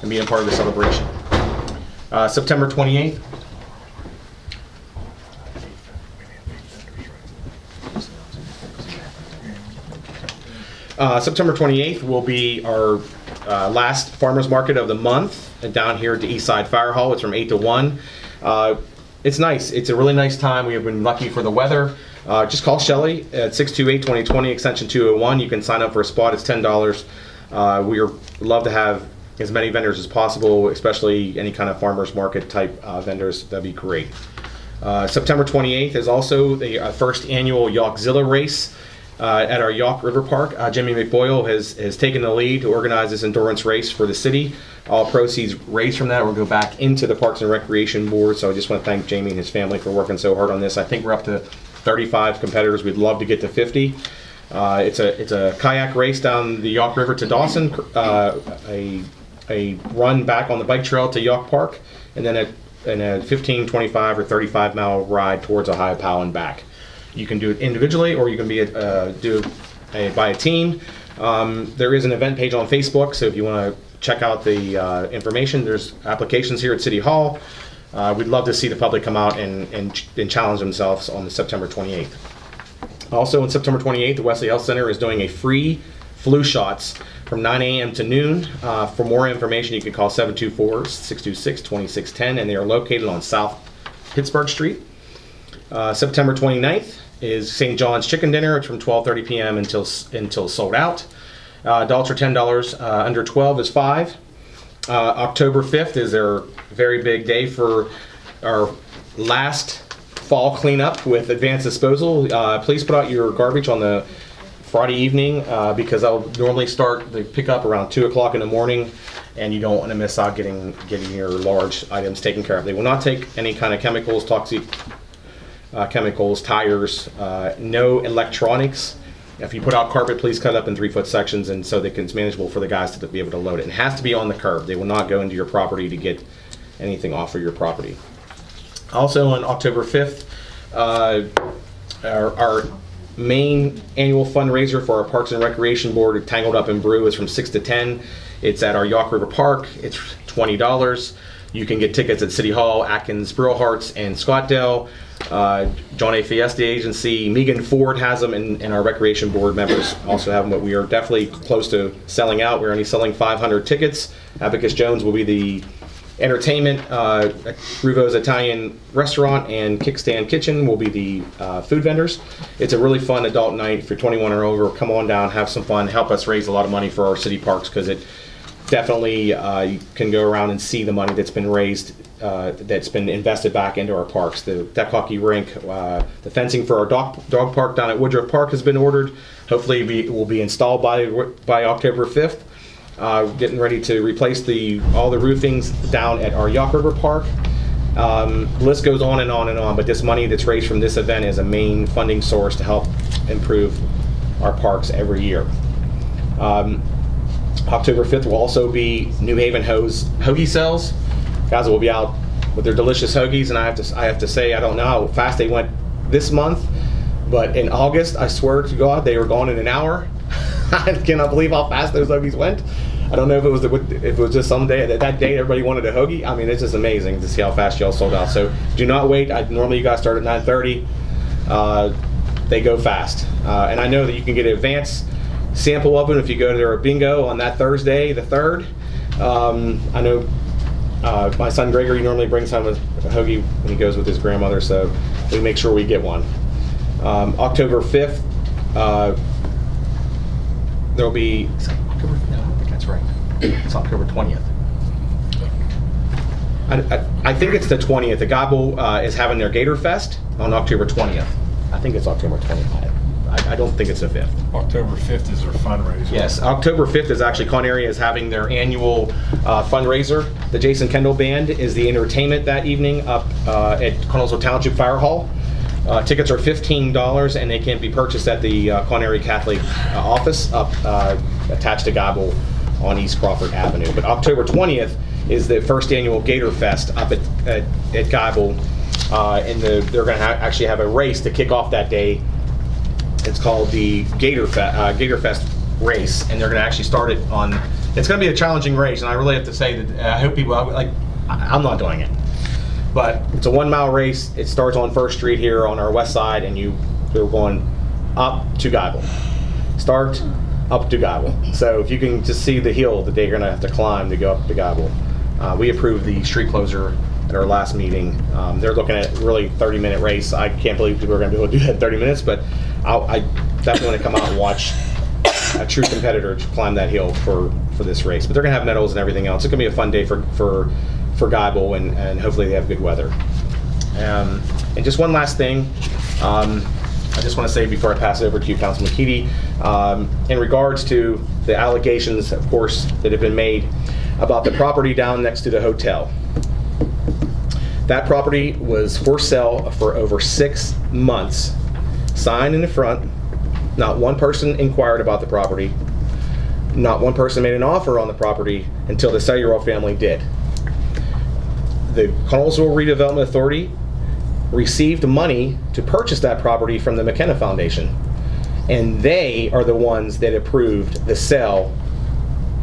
and being part of the celebration. September 28th. September 28th will be our last farmers market of the month down here at the Eastside Fire Hall. It's from 8 to 1. It's nice. It's a really nice time. We have been lucky for the weather. Just call Shelly at 628-2020, extension 201. You can sign up for a spot. It's $10. We love to have as many vendors as possible, especially any kind of farmers market type vendors. That'd be great. September 28th is also the first annual Yawkzilla race at our Yawk River Park. Jimmy McBoyle has taken the lead to organize this endurance race for the city. All proceeds raised from that will go back into the Parks and Recreation Board. So I just want to thank Jamie and his family for working so hard on this. I think we're up to 35 competitors. We'd love to get to 50. It's a kayak race down the Yawk River to Dawson, a run back on the bike trail to Yawk Park, and then a 15, 25, or 35 mile ride towards Ohiopyle and back. You can do it individually, or you can by a team. There is an event page on Facebook, so if you want to check out the information, there's applications here at City Hall. We'd love to see the public come out and challenge themselves on the September 28th. Also on September 28th, the Wesley Health Center is doing a free flu shots from 9 a.m. to noon. For more information, you can call 724-626-2610, and they are located on South Pittsburgh Street. September 29th is St. John's Chicken Dinner. It's from 12:30 p.m. until sold out. Adults are $10. Under 12 is $5. October 5th is their very big day for our last fall cleanup with Advanced Disposal. Please put out your garbage on the Friday evening because I'll normally start the pickup around 2 o'clock in the morning, and you don't want to miss out getting your large items taken care of. They will not take any kind of chemicals, toxic chemicals, tires, no electronics. If you put out carpet, please cut it up in 3-foot sections, and so that it's manageable for the guys to be able to load it. It has to be on the curb. They will not go into your property to get anything off of your property. Also on October 5th, our main annual fundraiser for our Parks and Recreation Board, Tangled Up in Brew, is from 6 to 10. It's at our Yawk River Park. It's $20. You can get tickets at City Hall, Atkins, Brillhartz, and Scottdale. John A. Fiesta Agency, Megan Ford has them, and our Recreation Board members also have them, but we are definitely close to selling out. We're only selling 500 tickets. Abacus Jones will be the entertainment. Ruvo's Italian Restaurant and Kickstand Kitchen will be the food vendors. It's a really fun adult night. If you're 21 or over, come on down, have some fun, help us raise a lot of money for our city parks, because it definitely you can go around and see the money that's been raised, that's been invested back into our parks. The deck hockey rink, the fencing for our dog park down at Woodruff Park has been ordered. Hopefully it will be installed by October 5th. Getting ready to replace all the roofings down at our Yawk River Park. The list goes on and on and on, but this money that's raised from this event is a main funding source to help improve our parks every year. October 5th will also be New Haven hoagie sales. Guys will be out with their delicious hoagies, and I have to say, I don't know how fast they went this month, but in August, I swear to God, they were gone in an hour. I cannot believe how fast those hoagies went. I don't know if it was just some day that day everybody wanted a hoagie. I mean, it's just amazing to see how fast y'all sold out. So do not wait. Normally you guys start at 9:30. They go fast, and I know that you can get an advance sample of them if you go to their bingo on that Thursday, the 3rd. I know my son Gregory normally brings home a hoagie when he goes with his grandmother, so we make sure we get one. October 5th, there'll be. October? No, I think that's right. It's October 20th. I think it's the 20th. The Gobble is having their Gator Fest on October 20th. I think it's October 20th. I don't think it's the 5th. October 5th is their fundraiser. Yes, October 5th is actually Con Area is having their annual fundraiser. The Jason Kendall Band is the entertainment that evening up at Connellsville Township Fire Hall. Tickets are $15, and they can be purchased at the Con Area Catholic office up attached to Gobble on East Crawford Avenue. But October 20th is the first annual Gator Fest up at Gobble, and they're going to actually have a race to kick off that day. It's called the Gator Fest race, and they're going to actually start it on it's going to be a challenging race, and I really have to say that I hope people, I'm not doing it. But it's a 1 mile race. It starts on First Street here on our west side, and they're going up to Geibel. Start up to Geibel. So if you can just see the hill that they're going to have to climb to go up to Geibel. We approved the street closer at our last meeting. They're looking at really 30-minute race. I can't believe we're going to be able to do that in 30 minutes, but I definitely want to come out and watch a true competitor climb that hill for this race. But they're going to have medals and everything else. It's going to be a fun day for Geibel, and hopefully they have good weather. And just one last thing. I just want to say before I pass it over to you, Councilman Keaty, in regards to the allegations, of course, that have been made about the property down next to the hotel. That property was for sale for over 6 months. Sign in the front. Not one person inquired about the property. Not one person made an offer on the property until the Cellular family did. The Connellsville Redevelopment Authority received money to purchase that property from the McKenna Foundation. And they are the ones that approved the sale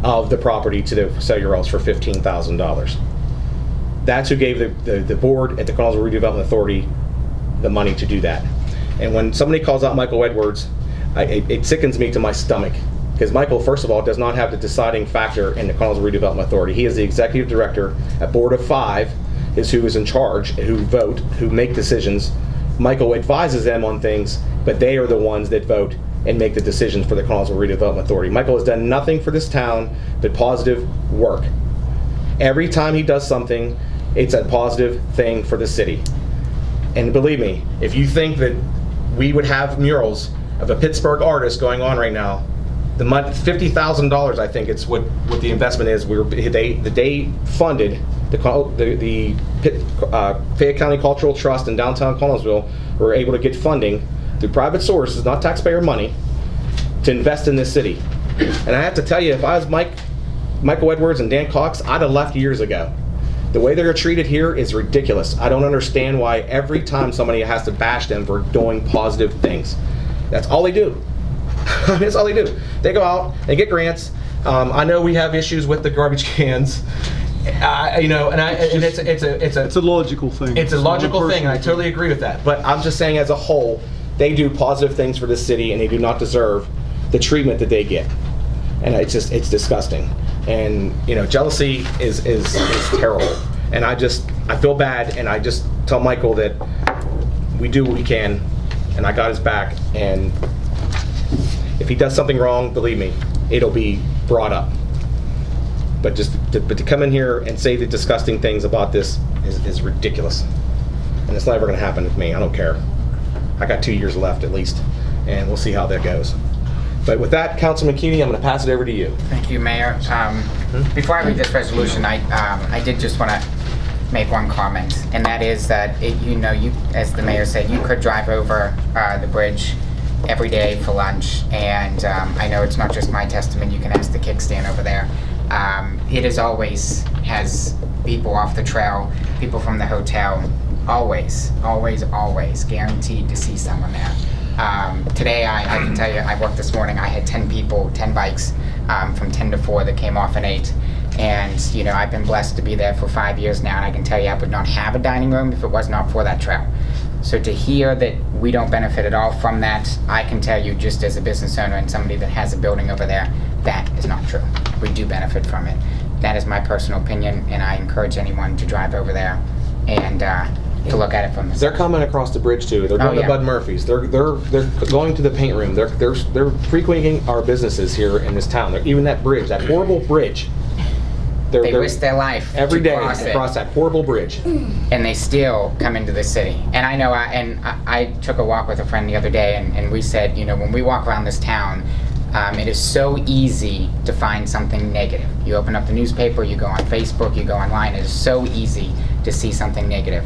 of the property to the Cellular for $15,000. That's who gave the board at the Connellsville Redevelopment Authority the money to do that. And when somebody calls out Michael Edwards, it sickens me to my stomach. Because Michael, first of all, does not have the deciding factor in the Connellsville Redevelopment Authority. He is the executive director. A board of 5 is who is in charge, who vote, who make decisions. Michael advises them on things, but they are the ones that vote and make the decisions for the Connellsville Redevelopment Authority. Michael has done nothing for this town but positive work. Every time he does something, it's a positive thing for the city. And believe me, if you think that we would have murals of a Pittsburgh artist going on right now, the month $50,000, I think it's what the investment is. They funded the Fayette County Cultural Trust in downtown Connellsville were able to get funding through private sources, not taxpayer money, to invest in this city. And I have to tell you, if I was Michael Edwards and Dan Cox, I'd have left years ago. The way they're treated here is ridiculous. I don't understand why every time somebody has to bash them for doing positive things. That's all they do. That's all they do. They go out and get grants. I know we have issues with the garbage cans. It's a logical thing. It's a logical thing, and I totally agree with that. But I'm just saying, as a whole, they do positive things for this city, and they do not deserve the treatment that they get. And it's disgusting. And jealousy is terrible. And I feel bad, and I just tell Michael that we do what we can, and I got his back. And if he does something wrong, believe me, it'll be brought up. But to come in here and say the disgusting things about this is ridiculous. And it's never going to happen with me. I don't care. I got 2 years left at least, and we'll see how that goes. But with that, Councilman Keaty, I'm going to pass it over to you. Thank you, Mayor. Before I read this resolution, I did just want to make one comment, and that is that you, as the mayor said, you could drive over the bridge every day for lunch, and I know it's not just my testament. You can ask the kickstand over there. It is always has people off the trail, people from the hotel, always guaranteed to see someone there. Today, I can tell you, I worked this morning, I had 10 people, 10 bikes from 10 to 4 that came off at 8. And, I've been blessed to be there for 5 years now, and I can tell you I would not have a dining room if it was not for that trail. So to hear that we don't benefit at all from that, I can tell you just as a business owner and somebody that has a building over there, that is not true. We do benefit from it. That is my personal opinion, and I encourage anyone to drive over there and to look at it from the They're coming across the bridge too. They're going to Bud Murphy's. They're going to the paint room. They're frequenting our businesses here in this town. Even that bridge, that horrible bridge. They risk their life every day to across that horrible bridge, and they still come into the city. And I know, I took a walk with a friend the other day, and we said, when we walk around this town, it is so easy to find something negative. You open up the newspaper, you go on Facebook, you go online. It is so easy to see something negative.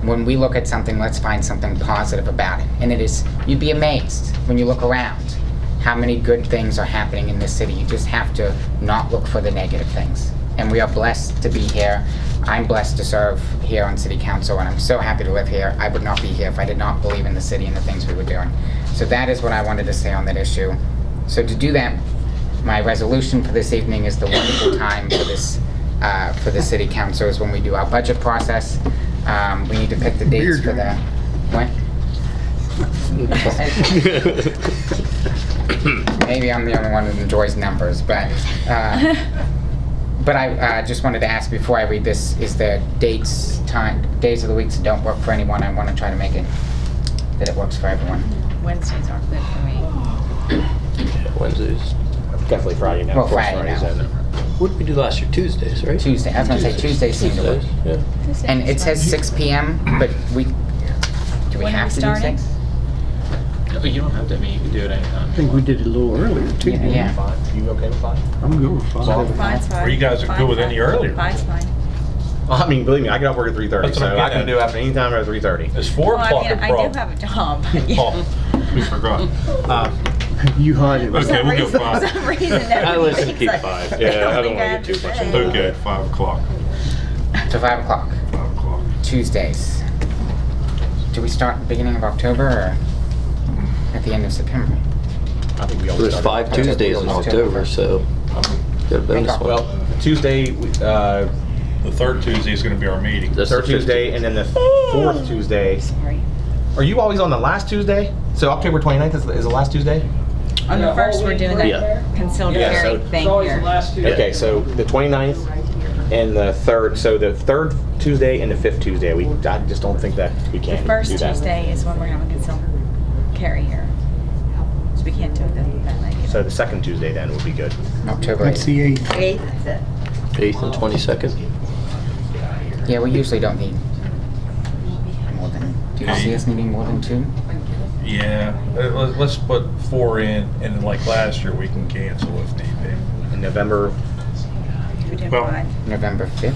When we look at something, let's find something positive about it. And it is, you'd be amazed when you look around how many good things are happening in this city. You just have to not look for the negative things. And we are blessed to be here. I'm blessed to serve here on City Council, and I'm so happy to live here. I would not be here if I did not believe in the city and the things we were doing. So that is what I wanted to say on that issue. So to do that, my resolution for this evening is the wonderful time for the city councilors when we do our budget process. We need to pick the dates for the, what? Maybe I'm the only one who enjoys numbers, but I just wanted to ask before I read this, is there days of the weeks that don't work for anyone? I want to try to make it that it works for everyone. Wednesdays aren't good for me. Wednesdays. Definitely Friday now. Well, Of course, Friday now. Fridays, What did we do last year? Tuesdays, right? Tuesday, I was gonna say Tuesdays seem to work. Tuesdays, yeah. And it says 6 PM, but do we When are have we to do starting? 6? No, you don't have to, I mean, you can do it anytime. I think we did it a little earlier too. Yeah, didn't we? yeah. Five. You okay with 5? I'm good with five. Five's fine. Or you guys are good with any earlier? Five's fine. I mean, believe me, I get off work at 3:30, That's what so I'm I can getting do at. after any time after 3:30. It's 4 Well, o'clock I a mean, I do problem. have a job, but yeah. Oh, we forgot. You hide it. Okay, we'll go For 5. some reason, I listen to everybody's keep like, 5. Yeah, I don't wanna get too much into it. Okay, 5 o'clock. So 5 o'clock, 5 o'clock. Tuesdays. Do we start beginning of October or at the end of September? I think we all There's started. 5 Tuesdays in October, so got a bonus one. Well, Tuesday, The third Tuesday is gonna be our meeting. That's third the 15th. Tuesday, and then the fourth Tuesday. Sorry. Are you always on the last Tuesday? So October 29th is the last Tuesday? On the first, we're doing Yeah. that concealed Yeah, carry so- thing here. Okay, so the 29th and the third, so the third Tuesday and the fifth Tuesday, I just don't think that we The can first do that. Tuesday is when we're having concealed carry here. So we can't do it that night. So the second Tuesday then would be good. October That's 8th. the 8th. 8th, that's it. 8th and 22nd. Yeah, we usually don't need more than, do you see us needing more than 2? Yeah, let's put 4 in, and then like last year, we can cancel if need be. In November, We did Well- 5. November 5th?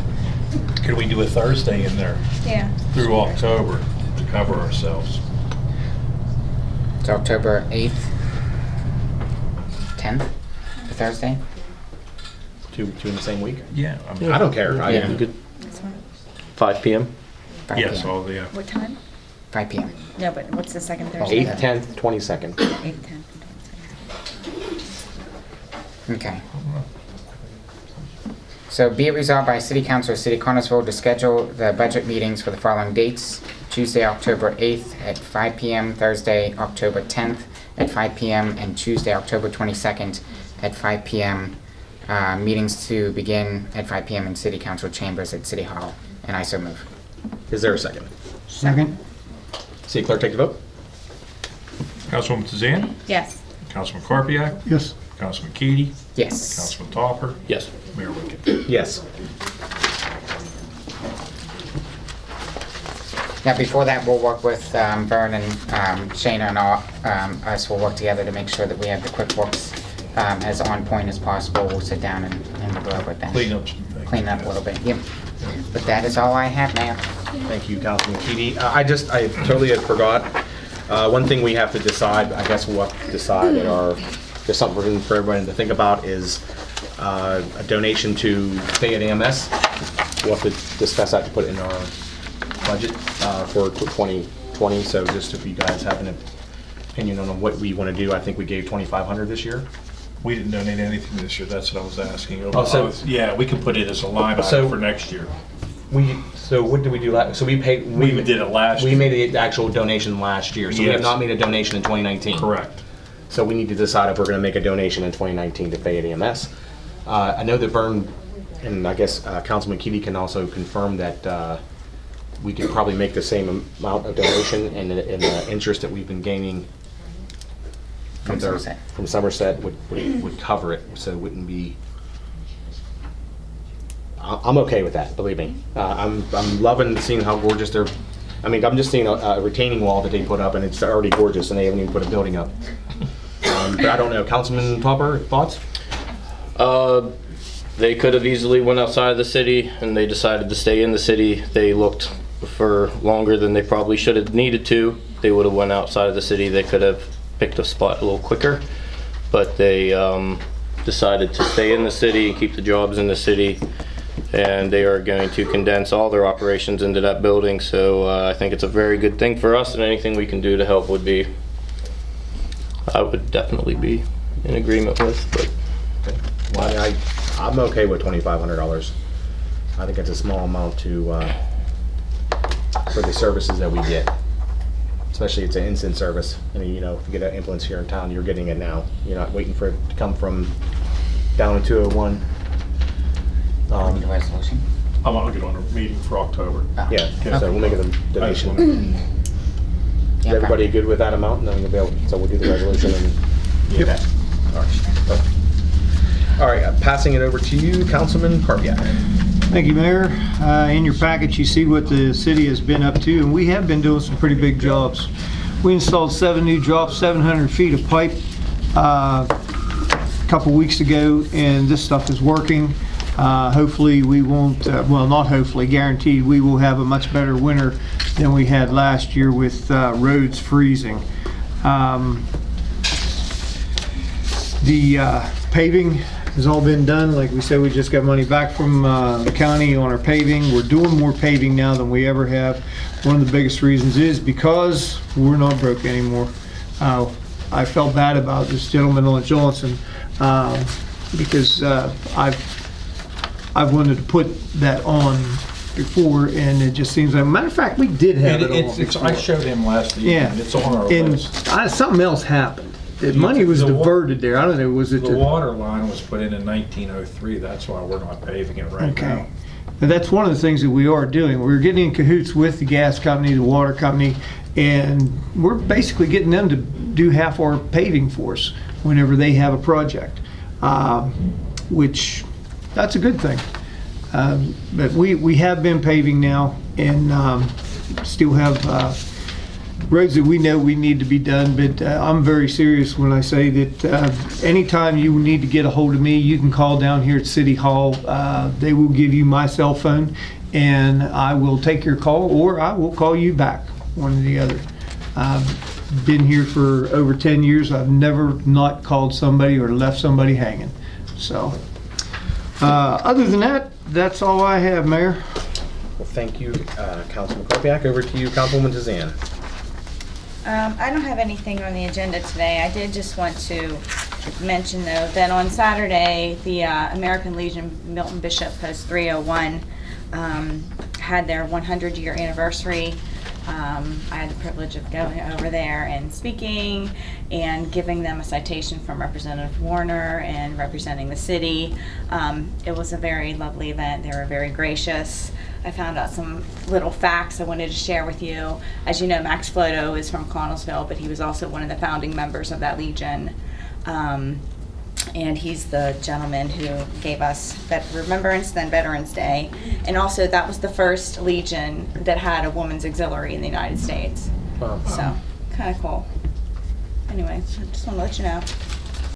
Could we do a Thursday in there Yeah. through October to cover ourselves? It's October 8th, 10th, the Thursday? two in the same week? Yeah. I don't care. Yeah. Good. This one. 5 p.m. 5 Yes, p.m. all the, What time? 5 p.m. No, but what's the second Thursday? 8th, 10th, 22nd. 8th, 10th, and 22nd. Okay. So be it resolved by City Council of City of Connersville to schedule the budget meetings for the following dates: Tuesday, October 8th at 5 p.m., Thursday, October 10th at 5 p.m., and Tuesday, October 22nd at 5 p.m. Meetings to begin at 5 p.m. in City Council chambers at City Hall. And I so move. Is there a second? Second? City Clerk, take the vote. Councilwoman Tazan, Yes. Councilman Karpiak, Yes. Councilman Keady, Yes. Councilman Topper, Yes. Mayor Wickett. Yes. Now, before that, we'll work with Vern and Shayna and all, us will work together to make sure that we have the QuickBooks as on point as possible. We'll sit down and we'll go over that. Clean up some things. Clean up a little bit, yep. But that is all I have, Mayor. Thank you, Councilman Keady. I totally had forgot. One thing we have to decide, I guess we'll have to decide at our, just something for everybody to think about is a donation to Fayette AMS. We'll have to discuss that to put in our budget for 2020. So just if you guys have an opinion on what we want to do, I think we gave 2,500 this year. We didn't donate anything this year, that's what I was asking. Oh, so- Yeah, we can put it as a line So- item for next year. So what did we do last? So we paid. We did it last We year. made the actual donation last year. So we have Yes. not made a donation in 2019. Correct. So we need to decide if we're going to make a donation in 2019 to Fayette EMS. I know that Vern and I guess Councilman Keady can also confirm that we could probably make the same amount of donation, and the interest that we've been gaining From Somerset. from Somerset would cover it, so it wouldn't be. I'm okay with that, believe me. I'm loving seeing how gorgeous they're. I mean, I'm just seeing a retaining wall that they put up, and it's already gorgeous, and they haven't even put a building up. But I don't know, Councilman Topper, thoughts? They could have easily went outside of the city, and they decided to stay in the city. They looked for longer than they probably should have needed to. They would have went outside of the city. They could have picked a spot a little quicker, but they decided to stay in the city and keep the jobs in the city. And they are going to condense all their operations into that building. So I think it's a very good thing for us, and anything we can do to help would be, I would definitely be in agreement with. But Well, I mean, I'm okay with $2,500. I think it's a small amount for the services that we get. Especially it's an instant service. I mean, you know, if you get an ambulance here in town, you're getting it now. You're not waiting for it to come from down in 201. The resolution. I'm gonna get on a meeting for October. Yeah, so we'll make it a donation. Is Yeah, everybody good with that amount? And then we'll be able, so we'll do the resolution and. Yep. All right. Perfect. All right, passing it over to you, Councilman Carpiak. Thank you, Mayor. In your package, you see what the city has been up to, and we have been doing some pretty big jobs. We installed 7 new drops, 700 feet of pipe a couple weeks ago, and this stuff is working. Hopefully we won't, well, not hopefully, guaranteed, we will have a much better winter than we had last year with roads freezing. The paving has all been done. Like we said, we just got money back from the county on our paving. We're doing more paving now than we ever have. One of the biggest reasons is because we're not broke anymore. I felt bad about this gentleman on Johnson because I've wanted to put that on before, and it just seems like, matter of fact, we did have it on It's, before. I showed him last evening, Yeah. it's on our And list. something else happened. The money was The wa- diverted there. I don't know, was it The water line was put in 1903, that's why we're not paving it right Okay. now. And that's one of the things that we are doing. We're getting in cahoots with the gas company, the water company, and we're basically getting them to do half our paving for us whenever they have a project, which, that's a good thing. But we have been paving now, and still have roads that we know we need to be done, but I'm very serious when I say that anytime you need to get a hold of me, you can call down here at City Hall. They will give you my cell phone, and I will take your call, or I will call you back, one or the other. I've been here for over 10 years. I've never not called somebody or left somebody hanging. So, other than that, that's all I have, Mayor. Well, thank you, Councilman Carpiak. Over to you, Councilwoman DeZan. I don't have anything on the agenda today. I did just want to mention, though, that on Saturday, the American Legion Milton Bishop Post 301 had their 100-year anniversary. I had the privilege of going over there and speaking and giving them a citation from Representative Warner and representing the city. It was a very lovely event. They were very gracious. I found out some little facts I wanted to share with you. As you know, Max Floto is from Connellsville, but he was also one of the founding members of that Legion. And he's the gentleman who gave us Remembrance, then Veterans Day. And also that was the first Legion that had a woman's auxiliary in the United States. Wow. So, kind of cool. Anyway, I just want to let you know.